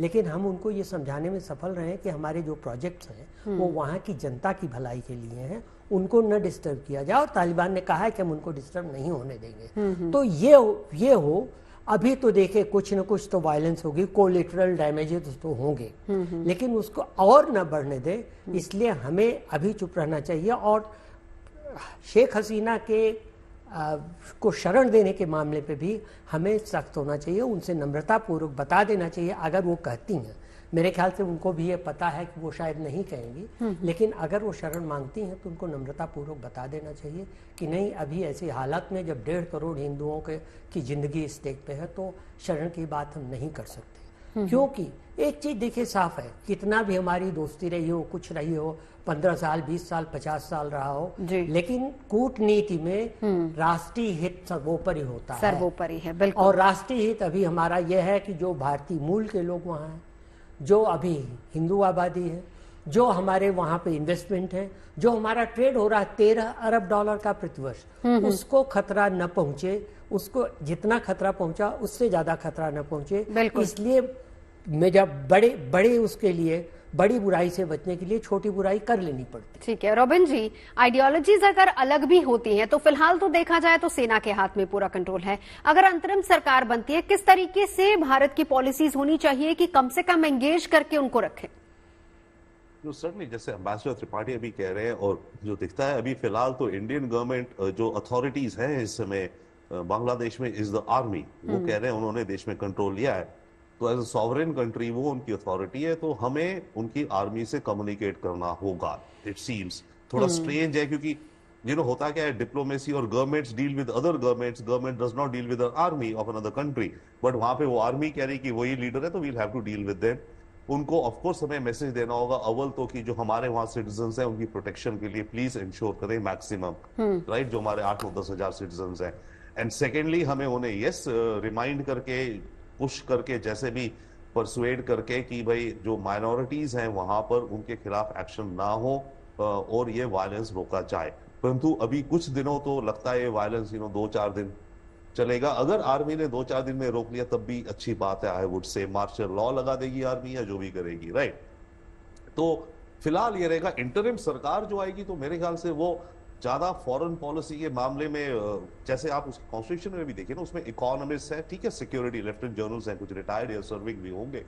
लेकिन हम उनको ये समझाने में सफल रहे कि हमारे जो प्रोजेक्ट्स हैं वो वहाँ की जनता की भलाई के लिए हैं, उनको न डिस्टर्ब किया जाए। और तालिबान ने कहा है कि हम उनको डिस्टर्ब नहीं होने देंगे। तो ये हो अभी तो देखे कुछ न कुछ तो वायलेंस होगी, कोलेटरल डैमेजेस तो होंगे, लेकिन उसको और न बढ़ने दे, इसलिए हमें अभी चुप रहना चाहिए। और शेख हसीना को शरण देने के मामले पे भी हमें सख्त होना चाहिए, उनसे नम्रतापूर्वक बता देना चाहिए अगर वो कहती हैं। मेरे ख्याल से उनको भी ये पता है कि वो शायद नहीं कहेंगी, लेकिन अगर वो शरण मांगती हैं तो उनको नम्रतापूर्वक बता देना चाहिए कि नहीं, अभी ऐसी हालत में जब 1.5 करोड़ हिंदुओं की जिंदगी स्टेक पे है तो शरण की बात हम नहीं कर सकते। क्योंकि एक चीज देखिए साफ है, कितना भी हमारी दोस्ती रही हो, कुछ रही हो, 15 साल, 20 साल, 50 साल रहा हो, लेकिन कूटनीति में राष्ट्रीय हित सर्वोपरि होता है।
सर्वोपरि है, बिल्कुल।
और राष्ट्रीय हित अभी हमारा यह है कि जो भारतीय मूल के लोग वहाँ हैं, जो अभी हिंदू आबादी है, जो हमारे वहां पे इन्वेस्टमेंट है, जो हमारा ट्रेड हो रहा है $13 अरब का प्रतिवर्ष, उसको खतरा न पहुंचे, उसको जितना खतरा पहुंचा उससे ज्यादा खतरा न पहुंचे। इसलिए मैं जब बड़े उसके लिए बड़ी बुराई से बचने के लिए छोटी बुराई कर लेनी पड़ती।
ठीक है रॉबिन जी, आइडियोलॉजीज अगर अलग भी होती हैं तो फिलहाल तो देखा जाए तो सेना के हाथ में पूरा कंट्रोल है। अगर अंतरिम सरकार बनती है, किस तरीके से भारत की पॉलिसीज होनी चाहिए कि कम से कम एंगेज करके उनको रखें?
सर्टनली जैसे एम्बेसडर त्रिपाठी अभी कह रहे हैं, और जो दिखता है अभी फिलहाल तो इंडियन गवर्नमेंट जो अथॉरिटीज हैं इस समय बांग्लादेश में इज द आर्मी, वो कह रहे हैं उन्होंने देश में कंट्रोल लिया है, तो एज अ सॉवरेन कंट्री वो उनकी अथॉरिटी है, तो हमें उनकी आर्मी से कम्युनिकेट करना होगा। इट सीम्स थोड़ा स्ट्रेंज है क्योंकि होता क्या है, डिप्लोमेसी और governments deal with other governments, government does not deal with the army of another country, but वहां पे वो आर्मी कह रही कि वही लीडर है तो we'll have to deal with them. उनको ऑफ कोर्स हमें मैसेज देना होगा अव्वल तो कि जो हमारे वहां सिटीजन्स हैं उनकी प्रोटेक्शन के लिए प्लीज इंश्योर करें मैक्सिमम, राइट, जो हमारे 8-9-10 हजार सिटीजन्स हैं। एंड सेकेंडली हमें उन्हें रिमाइंड करके पुश करके जैसे भी परसुएड करके कि भाई जो माइनॉरिटीज हैं वहां पर उनके खिलाफ एक्शन ना हो और ये वायलेंस रोका जाए। परंतु अभी कुछ दिनों तो लगता है ये वायलेंस 2-4 दिन चलेगा। अगर आर्मी ने 2-4 दिन में रोक लिया तब भी अच्छी बात है। I would say martial law लगा देगी आर्मी या जो भी करेगी, राइट। तो फिलहाल ये रहेगा। इंटरिम सरकार जो आएगी तो मेरे ख्याल से वो ज्यादा फॉरेन पॉलिसी के मामले में, जैसे आप उसके कॉन्स्टिट्यूशन में भी देखिए ना, उसमें इकोनॉमिस्ट है, ठीक है, सिक्योरिटी लेफ्टिनेंट जनरल्स हैं, कुछ रिटायर्ड या सर्विंग भी होंगे,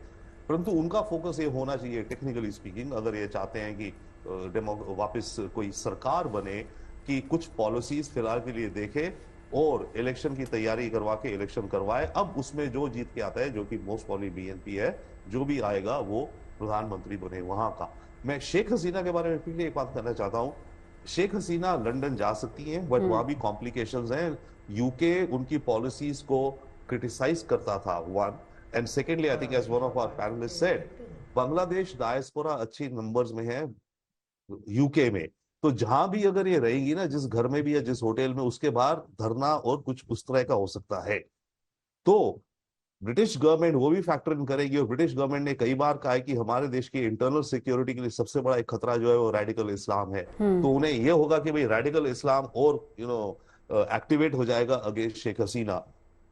परंतु उनका फोकस ये होना चाहिए टेक्निकली स्पीकिंग, अगर ये चाहते हैं कि वापस कोई सरकार बने, कि कुछ पॉलिसीज फिलहाल के लिए देखे और इलेक्शन की तैयारी करवा के इलेक्शन करवाए। अब उसमें जो जीत के आता है, जो कि मोस्ट प्रॉब्ली बीएनपी है, जो भी आएगा वो प्रधानमंत्री बने वहां का। मैं शेख हसीना के बारे में फिर एक बात करना चाहता हूँ। शेख हसीना लंदन जा सकती हैं, बट वहां भी कॉम्प्लिकेशंस हैं। यूके उनकी पॉलिसीज को क्रिटिसाइज करता था, one, and secondly I think as one of our panelist said, Bangladesh diaspora अच्छी नंबर्स में है यूके में, तो जहां भी अगर ये रहेंगी ना, जिस घर में भी या जिस होटल में, उसके बाहर धरना और कुछ उस तरह का हो सकता है। तो ब्रिटिश गवर्नमेंट वो भी फैक्टर इन करेगी, और ब्रिटिश गवर्नमेंट ने कई बार कहा है कि हमारे देश की इंटरनल सिक्योरिटी के लिए सबसे बड़ा एक खतरा जो है वो रेडिकल इस्लाम है। तो उन्हें ये होगा कि भाई रेडिकल इस्लाम और एक्टिवेट हो जाएगा अगेंस्ट शेख हसीना।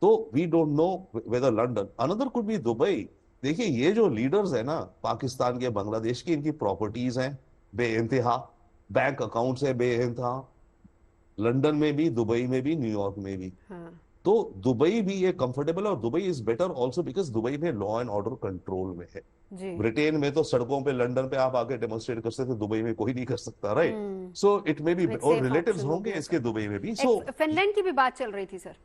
तो we don't know whether London, another could be Dubai. देखिए ये जो लीडर्स है ना पाकिस्तान के, बांग्लादेश की, इनकी प्रॉपर्टीज हैं बेइंतहा, बैंक अकाउंट्स है बेइंतहा, लंदन में भी, दुबई में भी, न्यूयॉर्क में भी। तो दुबई भी ये कंफर्टेबल है, और Dubai is better also because Dubai में लॉ एंड ऑर्डर कंट्रोल में है। ब्रिटेन में तो सड़कों पे, लंदन पे आप आके डेमोन्स्ट्रेट कर सकते, दुबई में कोई नहीं कर सकता, right. So it may be, और रिलेटिव्स होंगे इसके दुबई में भी। सो
फिनलैंड की भी बात चल रही थी सर,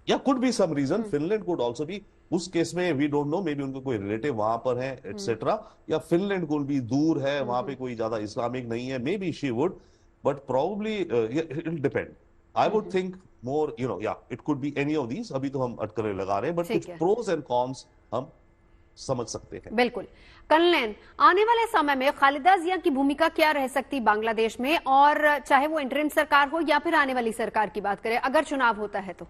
या could be some reason, Finland could also be, उस केस में we don't know, maybe उनको कोई रिलेटिव वहां पर है एटसेट्रा, या फिनलैंड कुड भी दूर है, वहां पे कोई ज्यादा इस्लामिक नहीं है, may be she would, but probably it will depend. I would think more, it could be any of these. अभी तो हम अटकलें लगा रहे हैं, बट कुछ प्रोज एंड कॉन्स हम समझ सकते हैं।
बिल्कुल। कल्याण, आने वाले समय में खालिदा जिया की भूमिका क्या रह सकती बांग्लादेश में, और चाहे वो इंटरिम सरकार हो या फिर आने वाली सरकार की बात करें, अगर चुनाव होता है तो?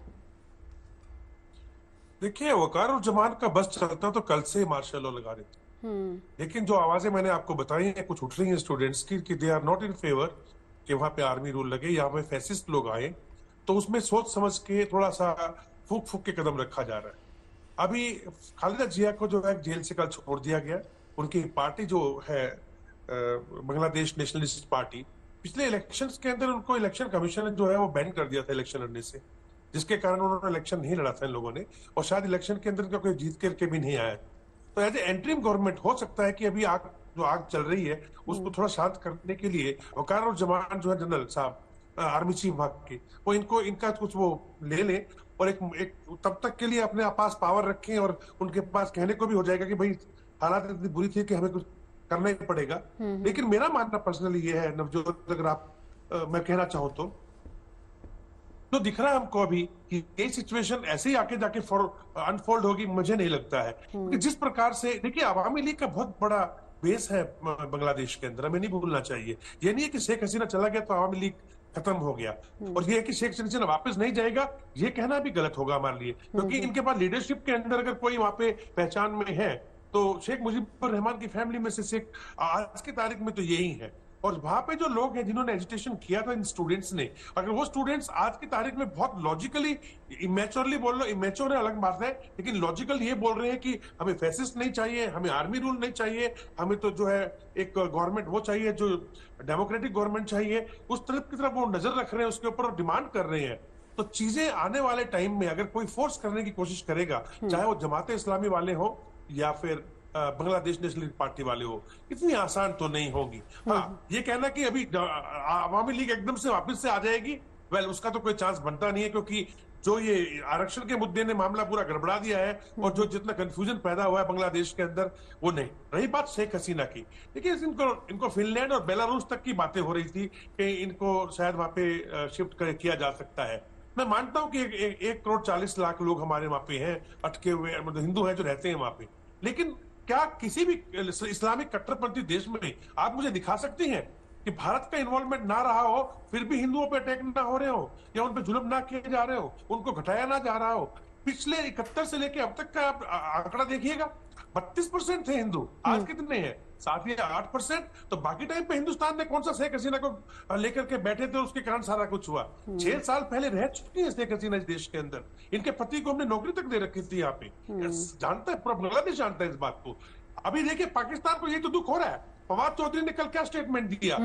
देखिए, वकार और जमान का बस चलता तो कल से मार्शल लॉ लगा देते, लेकिन जो आवाजें मैंने आपको बताई हैं, कुछ उठ रही हैं स्टूडेंट्स की, कि they are not in favour कि वहां पे आर्मी रूल लगे, यहाँ पे फैसिस्ट लोग आए, तो उसमें सोच समझ के थोड़ा सा फूक फूक के कदम रखा जा रहा है। अभी खालिदा जिया को जो है जेल से कल छोड़ दिया गया। उनकी पार्टी जो है बांग्लादेश नेशनलिस्ट पार्टी, पिछले इलेक्शंस के अंदर उनको इलेक्शन कमीशन जो है वो बैन कर दिया था इलेक्शन लड़ने से, जिसके कारण उन्होंने इलेक्शन नहीं लड़ा था इन लोगों ने, और शायद इलेक्शन के अंदर उनका कोई जीत करके भी नहीं आया। तो एज ए एंट्रीम गवर्नमेंट हो सकता है कि अभी जो आग चल रही है उसको थोड़ा शांत करने के लिए वकार और जमान जो है जनरल साहब आर्मी चीफ भाग के, वो इनका कुछ वो ले लें, और एक तब तक के लिए अपने पास पावर रखें, और उनके पास कहने को भी हो जाएगा कि भाई हालात इतनी बुरी थी कि हमें कुछ करना ही पड़ेगा। लेकिन मेरा मानना पर्सनली ये है नवजोत, अगर आप मैं कहना चाहूँ तो दिख रहा है हमको अभी कि ये सिचुएशन ऐसे ही आके जाके अनफोल्ड होगी, मुझे नहीं लगता है। क्योंकि जिस प्रकार से, देखिए, अवामी लीग का बहुत बड़ा बेस है बांग्लादेश के अंदर, हमें नहीं भूलना चाहिए। ये नहीं है कि शेख हसीना चला गया तो अवामी लीग खत्म हो गया, और ये है कि शेख हसीना वापस नहीं जाएगा, ये कहना भी गलत होगा हमारे लिए, क्योंकि इनके पास लीडरशिप के अंदर अगर कोई वहां पे पहचान में है तो शेख मुजीबुर रहमान की फैमिली में से शेख आज की तारीख में तो यही है। और वहां पे जो लोग हैं जिन्होंने एजुटेशन किया था इन स्टूडेंट्स ने, अगर वो स्टूडेंट्स आज की तारीख में बहुत लॉजिकली, इमेच्योरली बोल लो, इमेच्योर है अलग बात है, लेकिन लॉजिकल ये बोल रहे हैं कि हमें फैसिस्ट नहीं चाहिए, हमें आर्मी रूल नहीं चाहिए, हमें तो जो है एक गवर्नमेंट वो चाहिए जो डेमोक्रेटिक गवर्नमेंट चाहिए, उस तरफ की तरफ वो नजर रख रहे हैं, उसके ऊपर डिमांड कर रहे हैं। तो चीजें आने वाले टाइम में अगर कोई फोर्स करने की कोशिश करेगा, चाहे वो जमाते इस्लामी वाले हो या फिर बांग्लादेश नेशनल पार्टी वाले हो, इतनी आसान तो नहीं होगी। हाँ, ये कहना कि अभी अवामी लीग एकदम से वापस से आ जाएगी, वेल उसका तो कोई चांस बनता नहीं है, क्योंकि जो ये आरक्षण के मुद्दे ने मामला पूरा गड़बड़ा दिया है और जो जितना कंफ्यूजन पैदा हुआ है बांग्लादेश के अंदर, वो नहीं रही। बात शेख हसीना की, देखिए इनको फिनलैंड और बेलारूस तक की बातें हो रही थी कि इनको शायद वहां पे शिफ्ट किया जा सकता है। मैं मानता हूं कि 1,40,00,000 लोग हमारे वहां पे हैं, अटके हुए, मतलब हिंदू हैं जो रहते हैं वहां पे, लेकिन क्या किसी भी इस्लामिक कट्टरपंथी देश में आप मुझे दिखा सकती हैं कि भारत का इन्वॉल्वमेंट ना रहा हो, फिर भी हिंदुओं पे अटैक ना हो रहे हो, या उन पे जुल्म ना किए जा रहे हो, उनको घटाया ना जा रहा हो? पिछले 71 से लेके अब तक का आप आंकड़ा देखिएगा, 32% थे हिंदू, आज कितने हैं? 7 या 8%। तो बाकी टाइम पे हिंदुस्तान ने कौन सा शेख हसीना को लेकर के बैठे थे, उसके कारण सारा कुछ हुआ। 6 साल पहले रह चुकी है शेख हसीना इस देश के अंदर, इनके पति को हमने नौकरी तक दे रखी थी यहाँ पे, जानता है पूरा बांग्लादेश जानता है इस बात को। अभी देखिए पाकिस्तान को ये तो दुख हो रहा है, फवाद चौधरी ने कल क्या स्टेटमेंट दिया,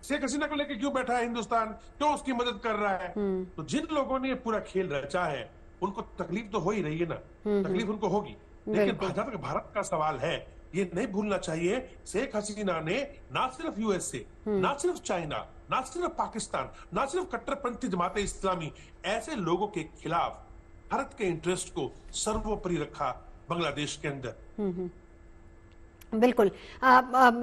शेख हसीना को लेकर क्यों बैठा है हिंदुस्तान, क्यों उसकी मदद कर रहा है? तो जिन लोगों ने ये पूरा खेल रचा है उनको तकलीफ तो हो ही रही है ना, तकलीफ उनको होगी, लेकिन जहां तक भारत का सवाल है, ये नहीं भूलना चाहिए, शेख हसीना ने ना सिर्फ यूएसए, ना सिर्फ चाइना, ना सिर्फ पाकिस्तान, ना सिर्फ कट्टरपंथी जमाते इस्लामी, ऐसे लोगों के खिलाफ भारत के इंटरेस्ट को सर्वोपरि रखा बांग्लादेश के अंदर।
बिल्कुल।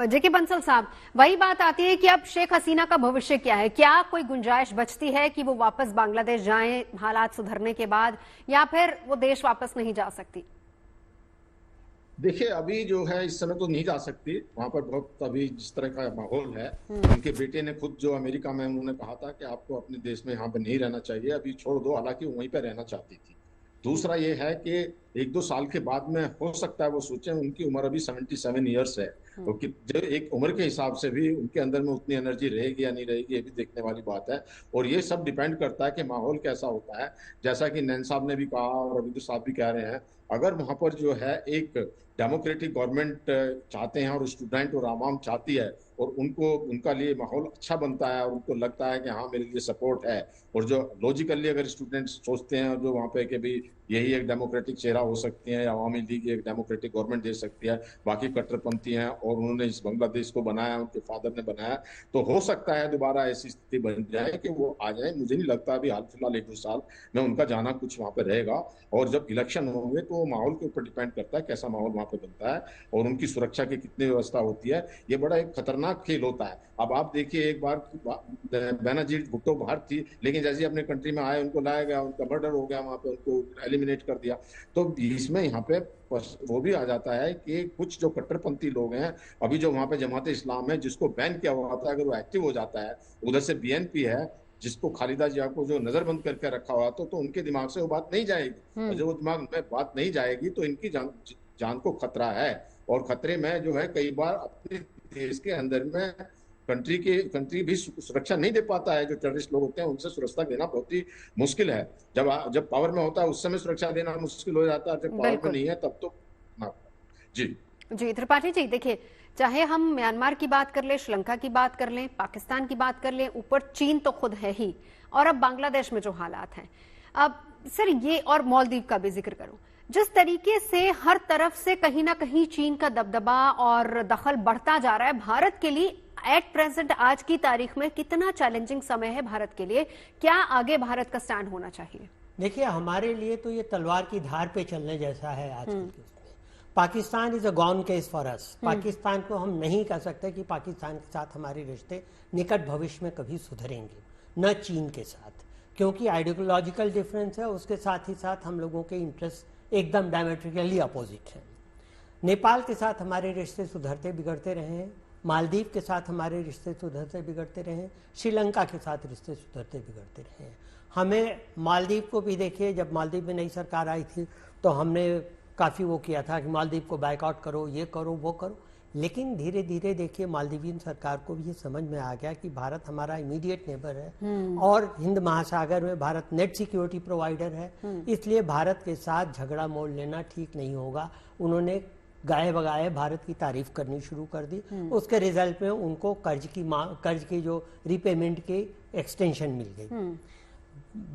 जेके बंसल साहब, वही बात आती है कि अब शेख हसीना का भविष्य क्या है? क्या कोई गुंजाइश बचती है कि वो वापस बांग्लादेश जाएं हालात सुधरने के बाद, या फिर वो देश वापस नहीं जा सकती?
देखिए अभी जो है इस समय तो नहीं जा सकती, वहां पर बहुत अभी जिस तरह का माहौल है, उनके बेटे ने खुद जो अमेरिका में उन्होंने कहा था कि आपको अपने देश में यहाँ पे नहीं रहना चाहिए, अभी छोड़ दो, हालांकि वहीं पे रहना चाहती थी। दूसरा ये है कि 1-2 साल के बाद में हो सकता है वो सोचें, उनकी उम्र अभी 77 ईयर्स है, तो जो एक उम्र के हिसाब से भी उनके अंदर में उतनी एनर्जी रहेगी या नहीं रहेगी, ये भी देखने वाली बात है। और ये सब डिपेंड करता है कि माहौल कैसा होता है। जैसा कि नैन साहब ने भी कहा और रविंद्र साहब भी कह रहे हैं, अगर वहां पर जो है एक डेमोक्रेटिक गवर्नमेंट चाहते हैं और स्टूडेंट और आवाम चाहती है और उनको उनका लिए माहौल अच्छा बनता है और उनको लगता है कि हाँ मेरे लिए सपोर्ट है, और जो लॉजिकली अगर स्टूडेंट्स सोचते हैं और जो वहाँ पे कि भी यही एक डेमोक्रेटिक चेहरा हो सकती है, अवामी लीग एक डेमोक्रेटिक गवर्नमेंट दे सकती है, बाकी कट्टरपंथी हैं और उन्होंने इस बांग्लादेश को बनाया, उनके फादर ने बनाया, तो हो सकता है दोबारा ऐसी स्थिति बन जाए कि वो आ जाए। मुझे नहीं लगता अभी हाल फिलहाल 1-2 साल में उनका जाना कुछ वहाँ पे रहेगा, और जब इलेक्शन होंगे तो माहौल के ऊपर डिपेंड करता है कैसा माहौल वहाँ पे बनता है और उनकी सुरक्षा की कितनी व्यवस्था होती है। ये बड़ा एक खतरनाक खेल होता है। अब आप देखिए, एक बार बेनजीर भुट्टो बाहर थी, लेकिन जैसे अपने कंट्री में आए उनको लाया गया, उनका मर्डर हो गया, वहां पे उनको एलिमिनेट कर दिया। तो इसमें यहाँ पे वो भी आ जाता है कि कुछ जो कट्टरपंथी लोग हैं, अभी जो वहां पे जमात इस्लाम है जिसको बैन किया हुआ था, अगर वो एक्टिव हो जाता है, उधर से बीएनपी है जिसको खालिदा जिया को जो नजरबंद करके रखा हुआ तो उनके दिमाग से वो बात नहीं जाएगी, और जब वो दिमाग में बात नहीं जाएगी तो इनकी जान को खतरा है। और खतरे में जो है कई बार अपने देश के अंदर में कंट्री भी सुरक्षा नहीं दे पाता है। जो टेररिस्ट लोग होते हैं उनसे सुरक्षा देना बहुत ही मुश्किल है। जब पावर में होता है उस समय सुरक्षा देना मुश्किल हो जाता है, जब पावर में नहीं है तब तो जी
त्रिपाठी जी, देखिए चाहे हम म्यांमार की बात कर ले, श्रीलंका की बात कर लें, पाकिस्तान की बात कर लें, ऊपर चीन तो खुद है ही, और अब बांग्लादेश में जो हालात हैं, अब सर ये, और मालदीव का भी जिक्र करूं, जिस तरीके से हर तरफ से कहीं ना कहीं चीन का दबदबा और दखल बढ़ता जा रहा है, भारत के लिए एट प्रेजेंट आज की तारीख में कितना चैलेंजिंग समय है भारत के लिए? क्या आगे भारत का स्टैंड होना चाहिए?
देखिए हमारे लिए तो ये तलवार की धार पे चलने जैसा है आज के Pakistan is a gone case for us. Pakistan को हम नहीं कह सकते कि पाकिस्तान के साथ हमारे रिश्ते निकट भविष्य में कभी सुधरेंगे, न चीन के साथ, क्योंकि आइडियोलॉजिकल डिफरेंस है, उसके साथ ही साथ हम लोगों के इंटरेस्ट एकदम डायमेट्रिकली अपोजिट है। नेपाल के साथ हमारे रिश्ते सुधरते बिगड़ते रहे हैं, मालदीव के साथ हमारे रिश्ते सुधरते बिगड़ते रहे हैं, श्रीलंका के साथ रिश्ते सुधरते बिगड़ते रहे हैं। हमें मालदीव को भी देखिए, जब मालदीव में नई सरकार आई थी तो हमने काफ़ी वो किया था कि मालदीव को बायकॉट करो, ये करो, वो करो। लेकिन धीरे धीरे देखिए मालदीवियन सरकार को भी ये समझ में आ गया कि भारत हमारा इमीडिएट नेबर है और हिंद महासागर में भारत नेट सिक्योरिटी प्रोवाइडर है, इसलिए भारत के साथ झगड़ा मोल लेना ठीक नहीं होगा। उन्होंने गाए बगाए भारत की तारीफ करनी शुरू कर दी। उसके रिजल्ट में उनको कर्ज की जो रीपेमेंट की एक्सटेंशन मिल गई।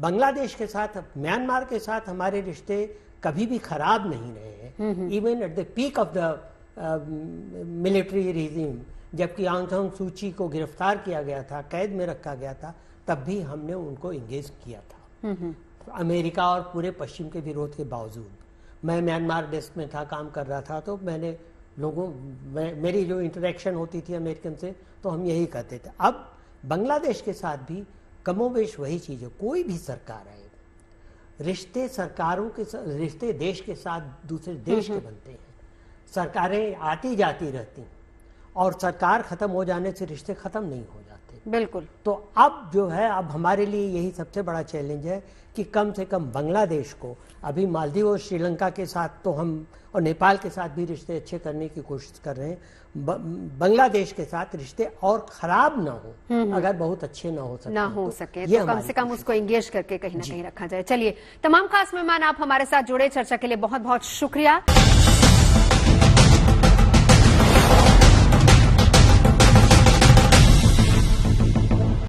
बांग्लादेश के साथ, म्यांमार के साथ हमारे रिश्ते कभी भी खराब नहीं रहे हैं। Even at the peak of the military regime, जबकि आंग सान सू की को गिरफ्तार किया गया था, कैद में रखा गया था, तब भी हमने उनको इंगेज किया था अमेरिका और पूरे पश्चिम के विरोध के बावजूद। मैं म्यांमार डेस्क में था, काम कर रहा था, तो मैंने मेरी जो इंटरेक्शन होती थी अमेरिकन से, तो हम यही कहते थे। अब बांग्लादेश के साथ भी कमोबेश वही चीज़ है। कोई भी सरकार आए, रिश्ते सरकारों के रिश्ते देश के साथ दूसरे देश के बनते हैं। सरकारें आती जाती रहती और सरकार खत्म हो जाने से रिश्ते खत्म नहीं हो जाते।
बिल्कुल।
तो अब जो है, अब हमारे लिए यही सबसे बड़ा चैलेंज है कि कम से कम बांग्लादेश को, अभी मालदीव और श्रीलंका के साथ तो हम और नेपाल के साथ भी रिश्ते अच्छे करने की कोशिश कर रहे हैं, बांग्लादेश के साथ रिश्ते और खराब ना हो, अगर बहुत अच्छे ना हो सके
तो कम से कम उसको एंगेज करके कहीं ना कहीं रखा जाए। चलिए, तमाम खास मेहमान आप हमारे साथ जुड़े, चर्चा के लिए बहुत बहुत शुक्रिया।